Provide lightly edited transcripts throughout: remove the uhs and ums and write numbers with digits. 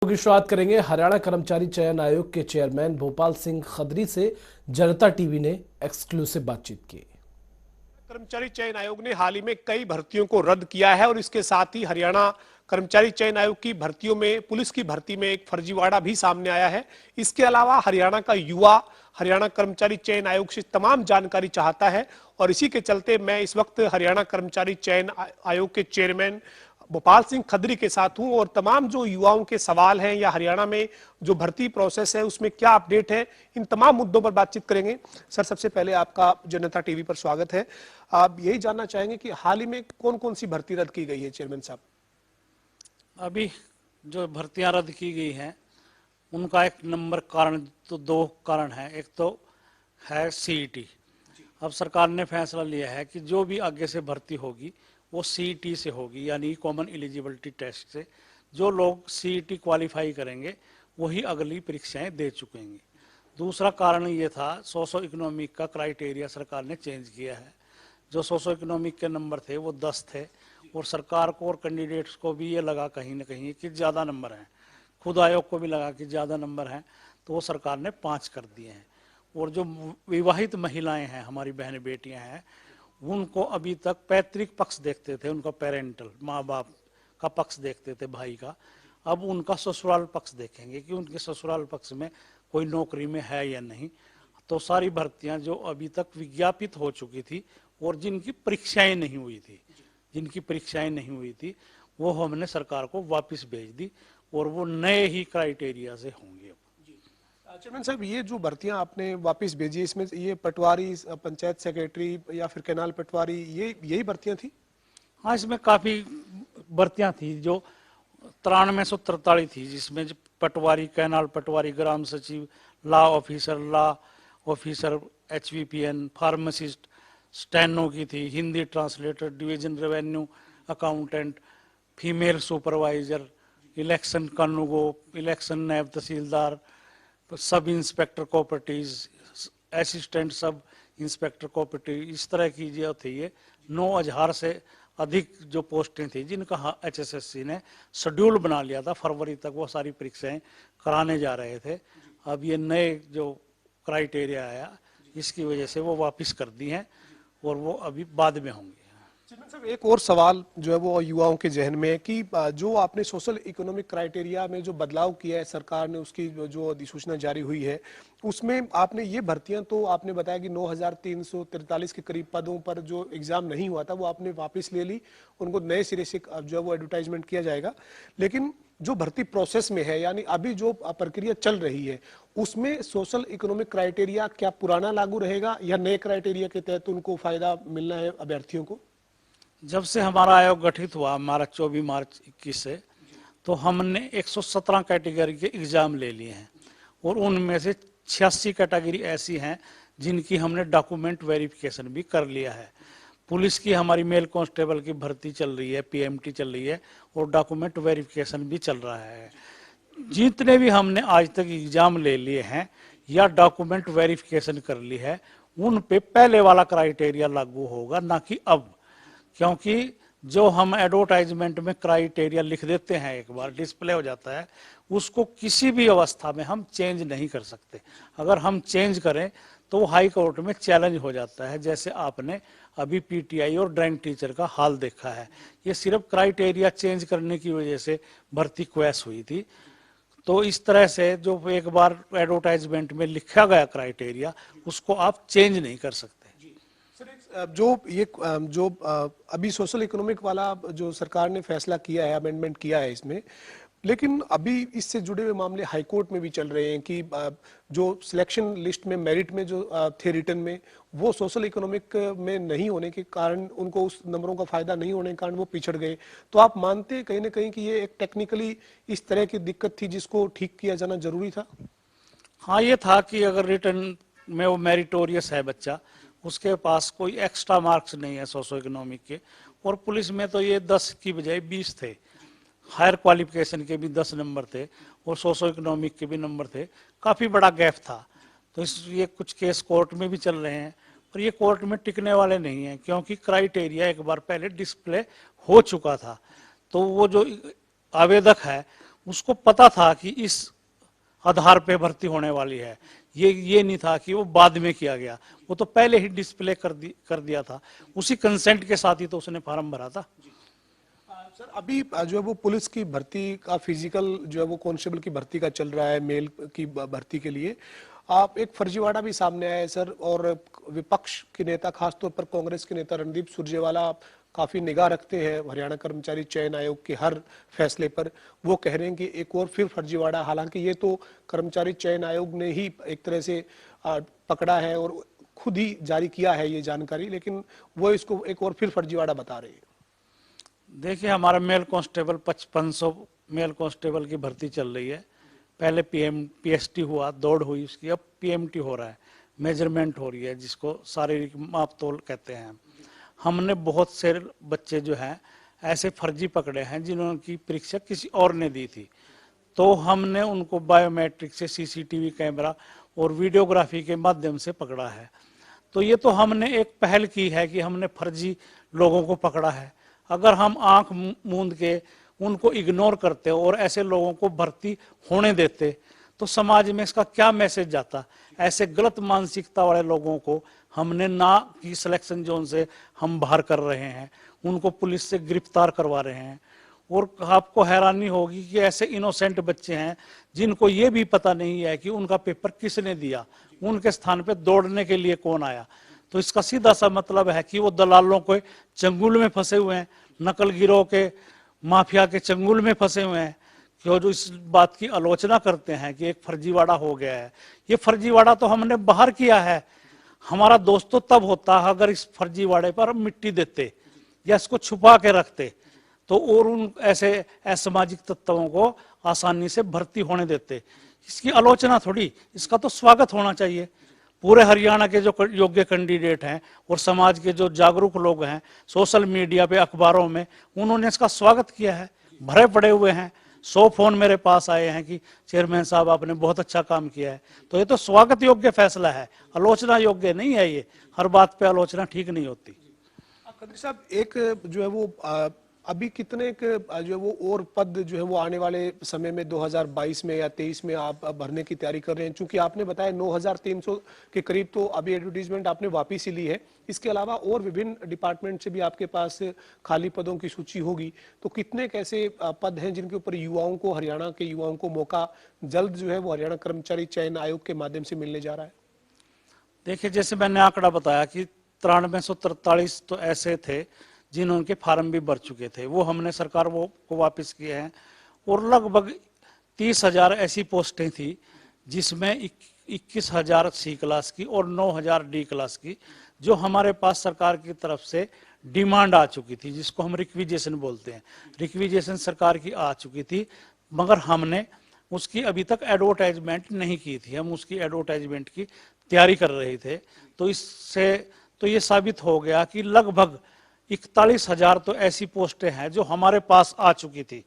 की शुरुआत करेंगे हरियाणा कर्मचारी चयन आयोग के चेयरमैन भोपाल सिंह खदरी से। जनता टीवी ने एक्सक्लूसिव बातचीत की। कर्मचारी चयन आयोग ने हाल ही में कई भर्तियों को रद्द किया है और इसके साथ ही हरियाणा कर्मचारी चयन आयोग की भर्तियों में पुलिस की भर्ती में एक फर्जीवाड़ा भी सामने आया है। इसके अलावा हरियाणा का युवा हरियाणा कर्मचारी चयन आयोग से तमाम जानकारी चाहता है और इसी के चलते मैं इस वक्त हरियाणा कर्मचारी चयन आयोग के चेयरमैन भोपाल सिंह खदरी के साथ हूं और तमाम जो युवाओं के सवाल हैं या हरियाणा में जो भर्ती प्रोसेस है उसमें क्या अपडेट है, इन तमाम मुद्दों पर बातचीत करेंगे। सर, सबसे पहले आपका जनता टीवी पर स्वागत है। आप यही जानना चाहेंगे कि हाल ही में कौन कौन सी भर्ती रद्द की गई है चेयरमैन साहब? अभी जो भर्तियां रद्द की गई हैं उनका एक नंबर कारण तो दो कारण है। एक तो है सीईटी। अब सरकार ने फैसला लिया है कि जो भी आगे से भर्ती होगी वो सीईटी से होगी, यानी कॉमन एलिजिबिलिटी टेस्ट से। जो लोग सीईटी क्वालिफाई करेंगे वही अगली परीक्षाएं दे चुकेंगे। दूसरा कारण ये था, सोशो इकोनॉमिक का क्राइटेरिया सरकार ने चेंज किया है। जो सोशो इकोनॉमिक के नंबर थे वो 10 थे और सरकार को और कैंडिडेट्स को भी ये लगा कहीं ना कहीं कि ज़्यादा नंबर हैं, खुद आयोग को भी लगा कि ज़्यादा नंबर हैं, तो वो सरकार ने 5 कर दिए हैं। और जो विवाहित महिलाएं हैं, हमारी बहन बेटियां हैं, उनको अभी तक पैतृक पक्ष देखते थे, उनका पेरेंटल माँ बाप का पक्ष देखते थे भाई का। अब उनका ससुराल पक्ष देखेंगे कि उनके ससुराल पक्ष में कोई नौकरी में है या नहीं। तो सारी भर्तियां जो अभी तक विज्ञापित हो चुकी थी और जिनकी परीक्षाएं नहीं हुई थी वो हमने सरकार को वापस भेज दी और वो नए ही क्राइटेरिया से होंगे। चेयरमैन साहब, ये जो भर्तियां आपने वापस भेजी, इसमें ये पटवारी, पंचायत सेक्रेटरी या फिर कैनाल पटवारी, ये यही भर्तियां थी? हाँ, इसमें काफी भर्तियां थी जो 9343 थी, जिसमें पटवारी, कैनाल पटवारी, ग्राम सचिव, law officer, HVPN, pharmacist, steno की थी, Hindi translator, division revenue accountant, female supervisor, election कानूगो, इलेक्शन नायब tehsildar, sub inspector cooperative, assistant sub inspector cooperative, इस तरह की जो थी ये 9000 से अधिक जो पोस्टें थी, जिनका HSSC ने शेड्यूल बना लिया था। फरवरी तक वो सारी परीक्षाएं कराने जा रहे थे। अब ये नए जो क्राइटेरिया आया, इसकी वजह से वो वापस कर दी हैं और वो अभी बाद में होंगे। चेयरमैन साहब, एक और सवाल जो है वो युवाओं के जहन में है कि जो आपने सोशल इकोनॉमिक क्राइटेरिया में जो बदलाव किया है सरकार ने, उसकी जो अधिसूचना जारी हुई है, उसमें आपने ये भर्तियां तो आपने बताया कि 9343 के करीब पदों पर जो एग्जाम नहीं हुआ था वो आपने वापस ले ली, उनको नए सिरे से जो है वो एडवर्टाइजमेंट किया जाएगा। लेकिन जो भर्ती प्रोसेस में है, यानी अभी जो प्रक्रिया चल रही है, उसमें सोशल इकोनॉमिक क्राइटेरिया क्या पुराना लागू रहेगा या नए क्राइटेरिया के तहत उनको फायदा मिलना है अभ्यर्थियों को? जब से हमारा आयोग गठित हुआ, हमारा 24 मार्च 21 से, तो हमने 117 कैटेगरी के एग्जाम ले लिए हैं और उनमें से 86 कैटेगरी ऐसी हैं जिनकी हमने डॉक्यूमेंट वेरिफिकेशन भी कर लिया है। पुलिस की हमारी मेल कांस्टेबल की भर्ती चल रही है, PMT चल रही है और डॉक्यूमेंट वेरिफिकेशन भी चल रहा है। जितने भी हमने आज तक एग्जाम ले लिए हैं या डॉक्यूमेंट वेरिफिकेशन कर ली है, उन पे पहले वाला क्राइटेरिया लागू होगा, ना कि अब। क्योंकि जो हम एडवर्टाइजमेंट में क्राइटेरिया लिख देते हैं, एक बार डिस्प्ले हो जाता है, उसको किसी भी अवस्था में हम चेंज नहीं कर सकते। अगर हम चेंज करें तो हाई कोर्ट में चैलेंज हो जाता है, जैसे आपने अभी PTI और ड्राइंग टीचर का हाल देखा है। ये सिर्फ क्राइटेरिया चेंज करने की वजह से भर्ती क्वैश हुई थी। तो इस तरह से जो एक बार एडवर्टाइजमेंट में लिखा गया क्राइटेरिया, उसको आप चेंज नहीं कर सकते। जो अभी सोशल इकोनॉमिक वाला जो सरकार ने फैसला किया है, अमेंडमेंट किया है इसमें, लेकिन अभी इससे जुड़े हुए मामले हाई कोर्ट में भी चल रहे हैं कि जो सिलेक्शन लिस्ट में मेरिट में जो थे रिटर्न में, वो सोशल इकोनॉमिक में नहीं होने के कारण, उनको उस नंबरों का फायदा नहीं होने के कारण वो पिछड़ गए। तो आप मानते हैं कहीं ना कहीं कि ये एक टेक्निकली इस तरह की दिक्कत थी जिसको ठीक किया जाना जरूरी था? हाँ, ये था कि अगर रिटर्न में वो मेरिटोरियस है बच्चा, उसके पास कोई एक्स्ट्रा मार्क्स नहीं है सोशो इकोनॉमिक के, और पुलिस में तो ये 10 की बजाय 20 थे, हायर क्वालिफिकेशन के भी 10 नंबर थे और सोशो इकोनॉमिक के भी नंबर थे, काफ़ी बड़ा गैप था। तो ये कुछ केस कोर्ट में भी चल रहे हैं और ये कोर्ट में टिकने वाले नहीं हैं, क्योंकि क्राइटेरिया एक बार पहले डिस्प्ले हो चुका था। तो वो जो आवेदक है उसको पता था कि इस आधार पे भर्ती होने वाली है। ये नहीं था कि वो बाद में किया गया, वो तो पहले ही डिस्प्ले कर दिया था, उसी कंसेंट के साथ ही तो उसने फॉर्म भरा था। सर अभी जो है वो पुलिस की भर्ती का फिजिकल जो है वो कांस्टेबल की भर्ती का चल रहा है, मेल की भर्ती के लिए आप एक फर्जीवाड़ा भी सामने आया है सर, और विपक्ष के नेता खासतौर पर कांग्रेस के नेता रणदीप सुरजेवाला काफी निगाह रखते हैं हरियाणा कर्मचारी चयन आयोग के हर फैसले पर। वो कह रहे हैं कि एक और फिर फर्जीवाड़ा, हालांकि ये तो कर्मचारी चयन आयोग ने ही एक तरह से पकड़ा है और खुद ही जारी किया है ये जानकारी, लेकिन वो इसको एक और फिर फर्जीवाड़ा बता रहे हैं। देखिए, हमारा मेल कांस्टेबल 5500 मेल कांस्टेबल की भर्ती चल रही है। पहले पीएसटी हुआ, दौड़ हुई उसकी, अब पीएमटी हो रहा है, मेजरमेंट हो रही है, जिसको शारीरिक मापतोल कहते हैं। हमने बहुत से बच्चे जो हैं ऐसे फर्जी पकड़े हैं जिन्होंने परीक्षा किसी और ने दी थी, तो हमने उनको बायोमेट्रिक से, सीसीटीवी कैमरा और वीडियोग्राफी के माध्यम से पकड़ा है। तो ये तो हमने एक पहल की है कि हमने फर्जी लोगों को पकड़ा है। अगर हम आंख मूंद के उनको इग्नोर करते और ऐसे लोगों को भर्ती होने देते तो समाज में इसका क्या मैसेज जाता। ऐसे गलत मानसिकता वाले लोगों को हमने ना कि सिलेक्शन जोन से हम बाहर कर रहे हैं, उनको पुलिस से गिरफ्तार करवा रहे हैं। और आपको हैरानी होगी कि ऐसे इनोसेंट बच्चे हैं जिनको ये भी पता नहीं है कि उनका पेपर किसने दिया, उनके स्थान पे दौड़ने के लिए कौन आया। तो इसका सीधा सा मतलब है कि वो दलालों के चंगुल में फंसे हुए हैं, नकल गिरोह के, माफिया के चंगुल में फंसे हुए हैं। कि जो इस बात की आलोचना करते हैं कि एक फर्जीवाड़ा हो गया है, ये फर्जीवाड़ा तो हमने बाहर किया है। हमारा दोस्त तो तब होता है अगर इस फर्जीवाड़े पर मिट्टी देते या इसको छुपा के रखते, तो और उन ऐसे असामाजिक तत्वों को आसानी से भर्ती होने देते। इसकी आलोचना थोड़ी, इसका तो स्वागत होना चाहिए। पूरे हरियाणा के जो योग्य कैंडिडेट हैं और समाज के जो जागरूक लोग हैं, सोशल मीडिया पे, अखबारों में, उन्होंने इसका स्वागत किया है, भरे पड़े हुए हैं। 100 फोन मेरे पास आए हैं कि चेयरमैन साहब आपने बहुत अच्छा काम किया है। तो ये तो स्वागत योग्य फैसला है, आलोचना योग्य नहीं है। ये हर बात पे आलोचना ठीक नहीं होती। खत्री साहब, एक जो है वो अभी कितने जो है वो और पद जो है वो आने वाले समय में 2022 में या 23 में आप भरने की तैयारी कर रहे हैं? चूंकि आपने बताया 9300 के करीब तो अभी एडवर्टीजमेंट आपने वापस ही ली है, इसके अलावा और विभिन्न डिपार्टमेंट से भी आपके पास खाली पदों की सूची होगी, तो कितने कैसे पद हैं जिनके ऊपर युवाओं को, हरियाणा के युवाओं को मौका जल्द जो है वो हरियाणा कर्मचारी चयन आयोग के माध्यम से मिलने जा रहा है? देखिए, जैसे मैंने आंकड़ा बताया कि 9343 तो ऐसे थे जिन्होंने फार्म भी भर चुके थे, वो हमने सरकार वो को वापस किए हैं। और लगभग 30,000 ऐसी पोस्टें थी जिसमें 21,000 सी क्लास की और 9,000 डी क्लास की, जो हमारे पास सरकार की तरफ से डिमांड आ चुकी थी, जिसको हम रिक्विजेशन बोलते हैं। रिक्विजेशन सरकार की आ चुकी थी, मगर हमने उसकी अभी तक एडवर्टाइजमेंट नहीं की थी। हम उसकी एडवर्टाइजमेंट की तैयारी कर रहे थे। तो इससे तो ये साबित हो गया कि लगभग 41,000 तो ऐसी पोस्टें हैं जो हमारे पास आ चुकी थी,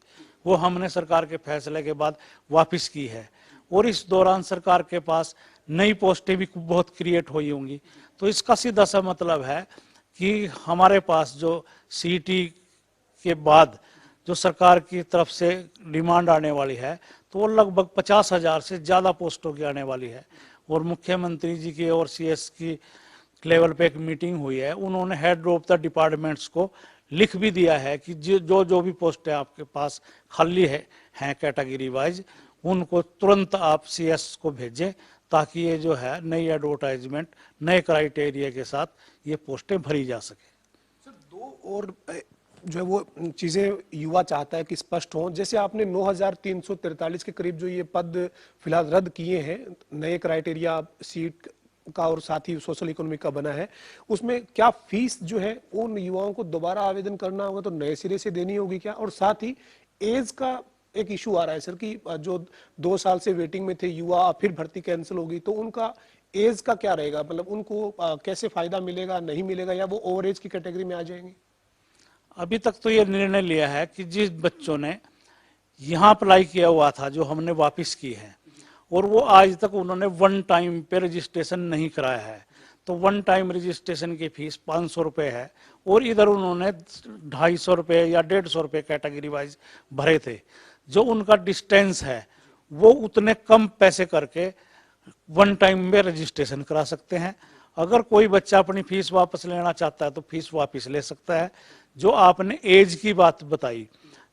वो हमने सरकार के फैसले के बाद वापस की है। और इस दौरान सरकार के पास नई पोस्टें भी बहुत क्रिएट हुई होंगी। तो इसका सीधा सा मतलब है कि हमारे पास जो सीईटी के बाद जो सरकार की तरफ से डिमांड आने वाली है, तो वो लगभग 50,000 से ज़्यादा पोस्टों की आने वाली है। और मुख्यमंत्री जी की और सीएस की लेवल पे एक मीटिंग हुई है, उन्होंने हेड ऑफ द डिपार्टमेंट्स को लिख भी दिया है कि जो भी पोस्टें आपके पास खाली हैं कैटेगरी वाइज, उनको तुरंत आप सीएस को भेजें, ताकि ये जो है नई एडवर्टाइजमेंट, नए क्राइटेरिया के साथ ये पोस्टें भरी जा सके। सर, दो और जो है वो चीजें युवा चाहता है कि स्पष्ट हो। जैसे आपने 9343 के करीब जो ये पद फिलहाल रद्द किए हैं, नए क्राइटेरिया सीट का और साथ ही सोशल इकोनॉमी का बना है, उसमें क्या फीस जो है उन युवाओं को दोबारा आवेदन करना होगा, तो नए सिरे से देनी होगी क्या? और साथ ही एज का एक इशू आ रहा है सर कि जो 2 साल से वेटिंग में थे युवा, फिर भर्ती कैंसिल होगी, तो उनका एज का क्या रहेगा? मतलब उनको कैसे फायदा मिलेगा, नहीं मिलेगा, या वो ओवर एज की कैटेगरी में आ जाएंगे? अभी तक तो ये निर्णय लिया है कि जिस बच्चों ने यहाँ अप्लाई किया हुआ था, जो हमने वापस की है, और वो आज तक उन्होंने वन टाइम पे रजिस्ट्रेशन नहीं कराया है, तो वन टाइम रजिस्ट्रेशन की फीस 500 रुपये है। और इधर उन्होंने 250 रुपये या 150 रुपये कैटेगरी वाइज भरे थे। जो उनका डिस्टेंस है वो उतने कम पैसे करके वन टाइम में रजिस्ट्रेशन करा सकते हैं। अगर कोई बच्चा अपनी फीस वापस लेना चाहता है तो फीस वापस ले सकता है। जो आपने एज की बात बताई,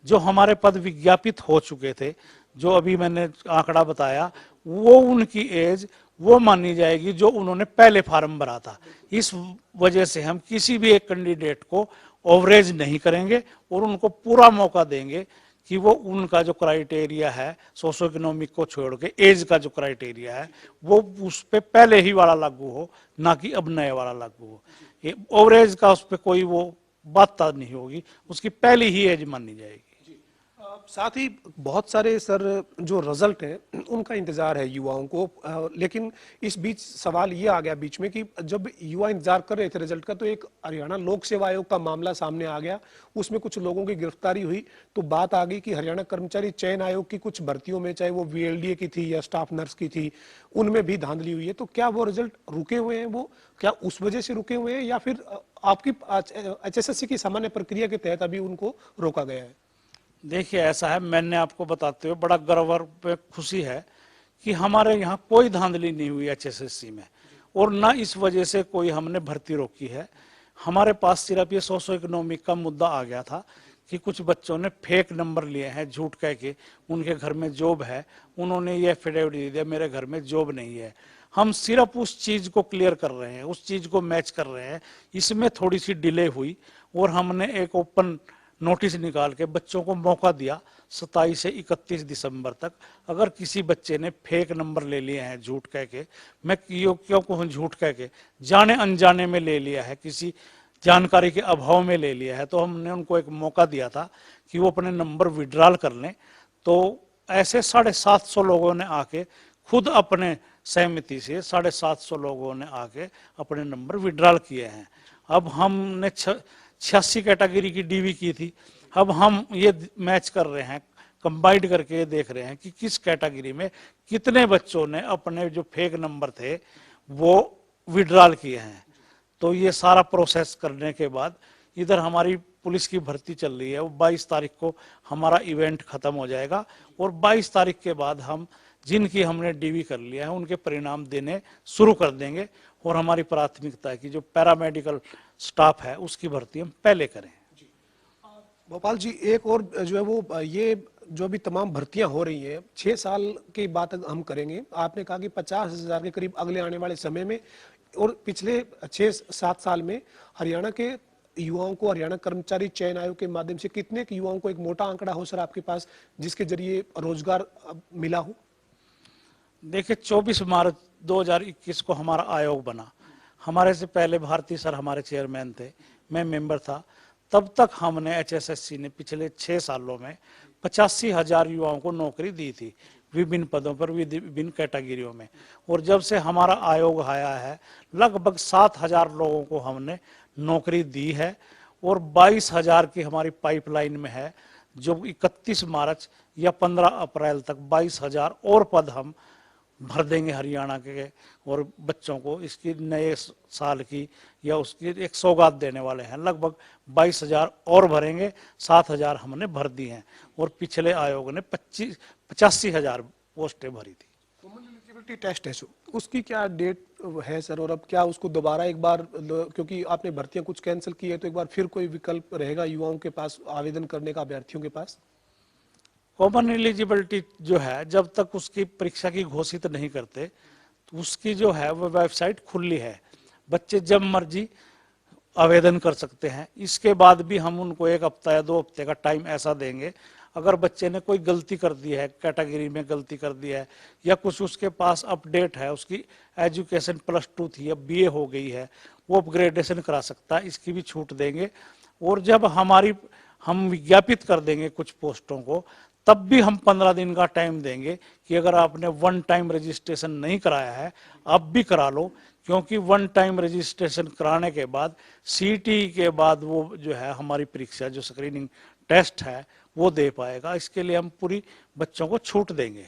जो हमारे पद विज्ञापित हो चुके थे, जो अभी मैंने आंकड़ा बताया, वो उनकी एज वो मानी जाएगी जो उन्होंने पहले फार्म भरा था। इस वजह से हम किसी भी एक कैंडिडेट को ओवरेज नहीं करेंगे और उनको पूरा मौका देंगे कि वो उनका जो क्राइटेरिया है सोशो इकोनॉमिक को छोड़ के एज का जो क्राइटेरिया है वो उस पर पहले ही वाला लागू हो, ना कि अब नए वाला लागू हो। ओवरेज का उस पर कोई वो बात नहीं होगी, उसकी पहली ही एज मानी जाएगी। साथ ही बहुत सारे सर जो रिजल्ट है उनका इंतजार है युवाओं को, लेकिन इस बीच सवाल ये आ गया बीच में कि जब युवा इंतजार कर रहे थे रिजल्ट का तो एक हरियाणा लोक सेवा आयोग का मामला सामने आ गया, उसमें कुछ लोगों की गिरफ्तारी हुई। तो बात आ गई कि हरियाणा कर्मचारी चयन आयोग की कुछ भर्तियों में, चाहे वो VLDA की थी या स्टाफ नर्स की थी, उनमें भी धांधली हुई है। तो क्या वो रिजल्ट रुके हुए हैं, वो क्या उस वजह से रुके हुए हैं या फिर आपकी HSSC की सामान्य प्रक्रिया के तहत अभी उनको रोका गया है? देखिए ऐसा है, मैंने आपको बताते हुए बड़ा गर्व और खुशी है कि हमारे यहाँ कोई धांधली नहीं हुई HSSC में, और ना इस वजह से कोई हमने भर्ती रोकी है। हमारे पास सिर्फ ये सोशो इकोनॉमिक का मुद्दा आ गया था कि कुछ बच्चों ने फेक नंबर लिए हैं, झूठ कह के उनके घर में जॉब है, उन्होंने ये एफिडेविट दे दिया मेरे घर में जॉब नहीं है। हम सिर्फ उस चीज को क्लियर कर रहे हैं, उस चीज को मैच कर रहे हैं। इसमें थोड़ी सी डिले हुई और हमने एक ओपन नोटिस निकाल के बच्चों को मौका दिया 27 से 31 दिसंबर तक। अगर किसी बच्चे ने फेक नंबर ले लिए हैं झूठ कह के, मैं क्यों कहूँ झूठ कह के, जाने अनजाने में ले लिया है, किसी जानकारी के अभाव में ले लिया है, तो हमने उनको एक मौका दिया था कि वो अपने नंबर विड्रॉल कर लें। तो ऐसे 750 लोगों ने आके खुद अपने सहमति से 750 लोगों ने आके अपने नंबर विड्रॉल किए हैं। अब हमने 86 कैटेगरी की DV की थी, अब हम ये मैच कर रहे हैं, कंबाइंड करके देख रहे हैं कि किस कैटेगरी में कितने बच्चों ने अपने जो फेक नंबर थे वो विड्रॉल किए हैं। तो ये सारा प्रोसेस करने के बाद इधर हमारी पुलिस की भर्ती चल रही है, वो 22 तारीख को हमारा इवेंट खत्म हो जाएगा और 22 तारीख के बाद हम जिनकी हमने DV कर लिया है उनके परिणाम देने शुरू कर देंगे। और हमारी प्राथमिकता है कि जो पैरामेडिकल स्टाफ है उसकी भर्ती हम पहले करें। भोपाल जी, एक और जो है वो ये जो अभी तमाम भर्तियां हो रही हैं, 6 साल की बात हम करेंगे। आपने कहा कि 50,000 के करीब अगले आने वाले समय में, और पिछले 6-7 साल में हरियाणा के युवाओं को हरियाणा कर्मचारी चयन आयोग के माध्यम से कितने युवाओं को, एक मोटा आंकड़ा हो सर आपके पास, जिसके जरिए रोजगार मिला हो? देखिए 24 मार्च 2021 को हमारा आयोग बना। हमारे से पहले भारती सर हमारे चेयरमैन थे, मैं मेंबर था। तब तक हमने HSSC ने पिछले 6 सालों में 85,000 युवाओं को नौकरी दी थी, विभिन्न पदों पर, विभिन्न कैटेगरियों में। और जब से हमारा आयोग आया है लगभग 7,000 लोगों को हमने नौकरी दी है और 22,000 की हमारी पाइपलाइन में है, जो 31 मार्च या 15 अप्रैल तक 22,000 और पद हम भर देंगे हरियाणा के। और बच्चों को इसकी नए साल की या उसकी एक सौगात देने वाले हैं, लगभग 22,000 और भरेंगे। 7,000 हमने भर दी हैं और पिछले आयोग ने 85,000 पोस्टें भरी थी। कॉमन एलिजिबिलिटी टेस्ट है उसकी क्या डेट है सर, और अब क्या उसको दोबारा एक बार, क्योंकि आपने भर्तियां कुछ कैंसिल की है, तो एक बार फिर कोई विकल्प रहेगा युवाओं के पास आवेदन करने का, अभ्यर्थियों के पास? कॉमन एलिजिबिलिटी जो है जब तक उसकी परीक्षा की घोषित नहीं करते तो उसकी जो है वो वेबसाइट खुली है, बच्चे जब मर्जी आवेदन कर सकते हैं। इसके बाद भी हम उनको 1 हफ्ता या 2 हफ्ते का टाइम ऐसा देंगे, अगर बच्चे ने कोई गलती कर दी है, कैटेगरी में गलती कर दी है या कुछ उसके पास अपडेट है, उसकी एजुकेशन +2 थी अब BA हो गई है, वो अपग्रेडेशन करा सकता है, इसकी भी छूट देंगे। और जब हम विज्ञापित कर देंगे कुछ पोस्टों को, तब भी हम 15 दिन का टाइम देंगे कि अगर आपने 1 टाइम रजिस्ट्रेशन नहीं कराया है अब भी करा लो, क्योंकि 1 टाइम रजिस्ट्रेशन कराने के बाद CT के बाद वो जो है हमारी परीक्षा, जो स्क्रीनिंग टेस्ट है वो दे पाएगा। इसके लिए हम पूरी बच्चों को छूट देंगे।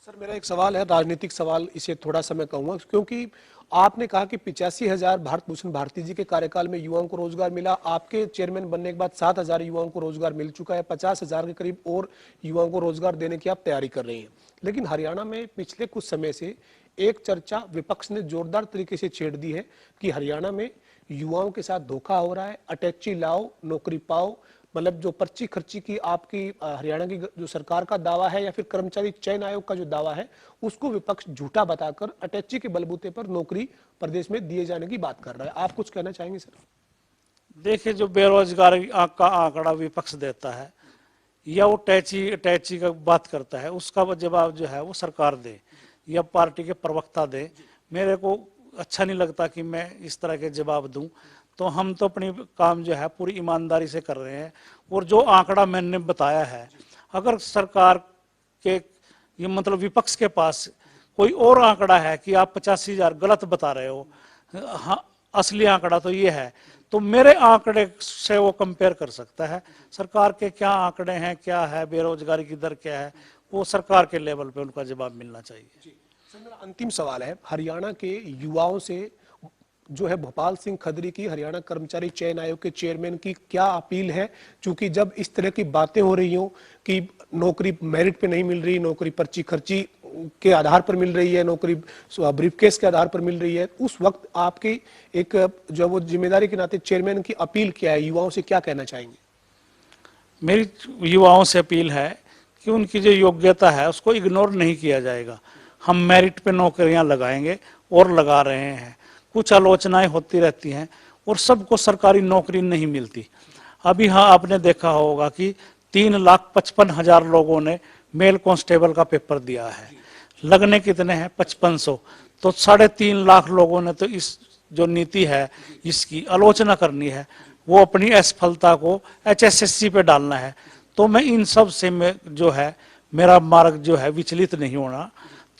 सर मेरा एक सवाल है, राजनीतिक सवाल, इसे थोड़ा सा मैं कहूँगा, क्योंकि आपने कहा कि 85,000 भारत भूषण भारती जी के कार्यकाल में युवाओं को रोजगार मिला। आपके चेयरमैन बनने के बाद 7,000 युवाओं को रोजगार मिल चुका है। 50,000 के करीब और युवाओं को रोजगार देने की आप तैयारी कर रही हैं। लेकिन हरियाणा में पिछले कुछ समय से एक चर्चा विपक्ष ने जोरदार तरीके से छेड़ दी है कि हरियाणा में युवाओं के साथ धोखा हो रहा है, अटैची लाओ नौकरी पाओ, मतलब जो पर्ची खर्ची की आपकी हरियाणा की जो सरकार का दावा है या फिर कर्मचारी चयन आयोग का जो दावा है, उसको विपक्ष झूठा बताकर अटैची के बलबूते पर नौकरी प्रदेश में दिए जाने की बात कर रहा है। आप कुछ कहना चाहेंगे सर? देखिए, जो बेरोजगारी का आंकड़ा विपक्ष देता है या वो टैची का बात करता है, उसका जवाब जो है वो सरकार दे या पार्टी के प्रवक्ता दे। मेरे को अच्छा नहीं लगता कि मैं इस तरह के जवाब दूं। तो हम तो अपनी काम जो है पूरी ईमानदारी से कर रहे हैं। और जो आंकड़ा मैंने बताया है, अगर सरकार के ये मतलब विपक्ष के पास कोई और आंकड़ा है कि आप 85,000 गलत बता रहे हो, हाँ असली आंकड़ा तो ये है, तो मेरे आंकड़े से वो कंपेयर कर सकता है। सरकार के क्या आंकड़े हैं, क्या है बेरोजगारी की दर क्या है, वो सरकार के लेवल पे उनका जवाब मिलना चाहिए। सर मेरा अंतिम सवाल है, हरियाणा के युवाओं से जो है भोपाल सिंह खदरी की, हरियाणा कर्मचारी चयन आयोग के चेयरमैन की क्या अपील है? क्योंकि जब इस तरह की बातें हो रही हो कि नौकरी मेरिट पे नहीं मिल रही, नौकरी पर्ची खर्ची के आधार पर मिल रही है, नौकरी ब्रीफकेस के आधार पर मिल रही है, उस वक्त आपकी एक जो वो जिम्मेदारी के नाते चेयरमैन की अपील क्या है? युवाओं से क्या कहना चाहेंगे? मेरी युवाओं से अपील है कि उनकी जो योग्यता है उसको इग्नोर नहीं किया जाएगा। हम मेरिट पे नौकरियां लगाएंगे और लगा रहे हैं। कुछ आलोचनाएं होती रहती हैं और सबको सरकारी नौकरी नहीं मिलती। अभी हाँ आपने देखा होगा कि 3,55,000 लोगों ने मेल कांस्टेबल का पेपर दिया है, लगने कितने हैं? 5500। तो 3.5 लाख लोगों ने तो इस जो नीति है इसकी आलोचना करनी है, वो अपनी असफलता को HSSC पे डालना है। तो मैं इन सब से जो है मेरा मार्ग जो है विचलित नहीं होना।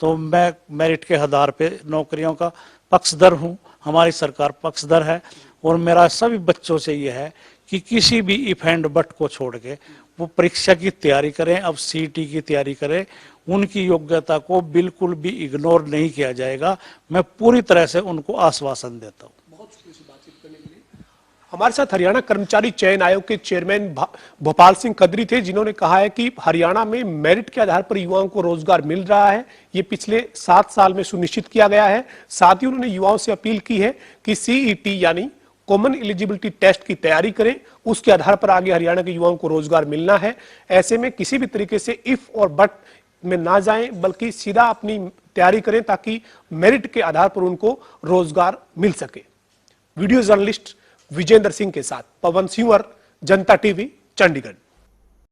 तो मैं मेरिट के आधार पे नौकरियों का पक्षधर हूँ, हमारी सरकार पक्षधर है। और मेरा सभी बच्चों से यह है कि किसी भी इफ एंड बट को छोड़ के वो परीक्षा की तैयारी करें, अब CET की तैयारी करें। उनकी योग्यता को बिल्कुल भी इग्नोर नहीं किया जाएगा। मैं पूरी तरह से उनको आश्वासन देता हूँ। हमारे साथ हरियाणा कर्मचारी चयन आयोग के चेयरमैन भोपाल सिंह खदरी थे, जिन्होंने कहा है कि हरियाणा में मेरिट के आधार पर युवाओं को रोजगार मिल रहा है। ये पिछले 7 साल में सुनिश्चित किया गया है। साथ ही उन्होंने युवाओं से अपील की है कि CET यानी कॉमन एलिजिबिलिटी टेस्ट की तैयारी करें, उसके आधार पर आगे हरियाणा के युवाओं को रोजगार मिलना है। ऐसे में किसी भी तरीके से इफ और बट में ना जाएं, बल्कि सीधा अपनी तैयारी करें ताकि मेरिट के आधार पर उनको रोजगार मिल सके। वीडियो जर्नलिस्ट विजेंद्र सिंह के साथ पवन सिंह, जनता TV, चंडीगढ़।